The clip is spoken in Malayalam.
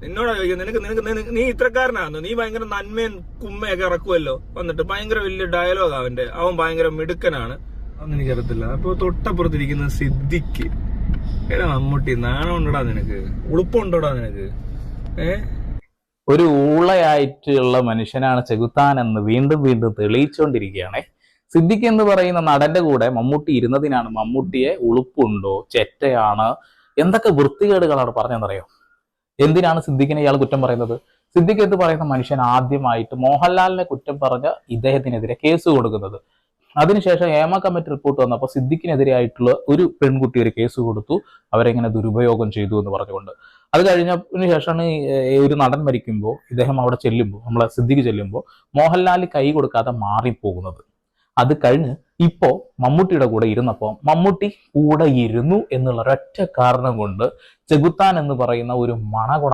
എന്നോടാ ചോദിക്കുന്നത്, നീ ഇത്രക്കാരനാണെന്നോ? നീ ഭയങ്കര നന്മയും കുമ്മയൊക്കെ ഇറക്കുമല്ലോ വന്നിട്ട്. ഭയങ്കര വലിയ ഡയലോഗ് അവൻ ഭയങ്കര മിടുക്കനാണ്. അതൊന്നും എനിക്കറിയത്തില്ല. അപ്പൊ തൊട്ടപ്പുറത്തിരിക്കുന്ന സിദ്ദിഖ്, എടാ മമ്മൂട്ടി, നാണം ഉണ്ടോടാ നിനക്ക്? ഉളുപ്പുണ്ടോടാ നിനക്ക്? ഒരു ഊളയായിട്ടുള്ള മനുഷ്യനാണ് ചെകുത്താൻ എന്ന് വീണ്ടും വീണ്ടും തെളിയിച്ചുകൊണ്ടിരിക്കുകയാണ്. സിദ്ദിഖ് എന്ന് പറയുന്ന നടന്റെ കൂടെ മമ്മൂട്ടി ഇരുന്നതിനാണ് മമ്മൂട്ടിയെ ഉളുപ്പുണ്ടോ, ചെറ്റയാണ്, എന്തൊക്കെ വൃത്തികേടുകളാണ് പറഞ്ഞതെന്നറിയോ? എന്തിനാണ് സിദ്ദിഖിനെ ഇയാൾ കുറ്റം പറയുന്നത്? സിദ്ദിഖ് എന്ന് പറയുന്ന മനുഷ്യൻ ആദ്യമായിട്ട് മോഹൻലാലിനെ കുറ്റം പറഞ്ഞ ഇദ്ദേഹത്തിനെതിരെ കേസ് കൊടുക്കുന്നത്. അതിനുശേഷം ഹേമ കമ്മിറ്റി റിപ്പോർട്ട് വന്നപ്പോൾ സിദ്ദിഖിനെതിരെയായിട്ടുള്ള ഒരു പെൺകുട്ടി ഒരു കേസ് കൊടുത്തു, അവരെങ്ങനെ ദുരുപയോഗം ചെയ്തു എന്ന് പറഞ്ഞുകൊണ്ട്. അത് കഴിഞ്ഞതിന് ശേഷമാണ് ഒരു നടൻ മരിക്കുമ്പോൾ ഇദ്ദേഹം അവിടെ ചെല്ലുമ്പോൾ, നമ്മളെ സിദ്ദിഖ് ചെല്ലുമ്പോൾ മോഹൻലാൽ കൈ കൊടുക്കാതെ മാറിപ്പോകുന്നത്. അത് കഴിഞ്ഞ് ഇപ്പോ മമ്മൂട്ടിയുടെ കൂടെ ഇരുന്നപ്പോൾ മമ്മൂട്ടി കൂടെ ഇരുന്നു എന്നുള്ള ഒരൊറ്റ കാരണം കൊണ്ട് ചെകുത്താൻ എന്ന് പറയുന്ന ഒരു മണ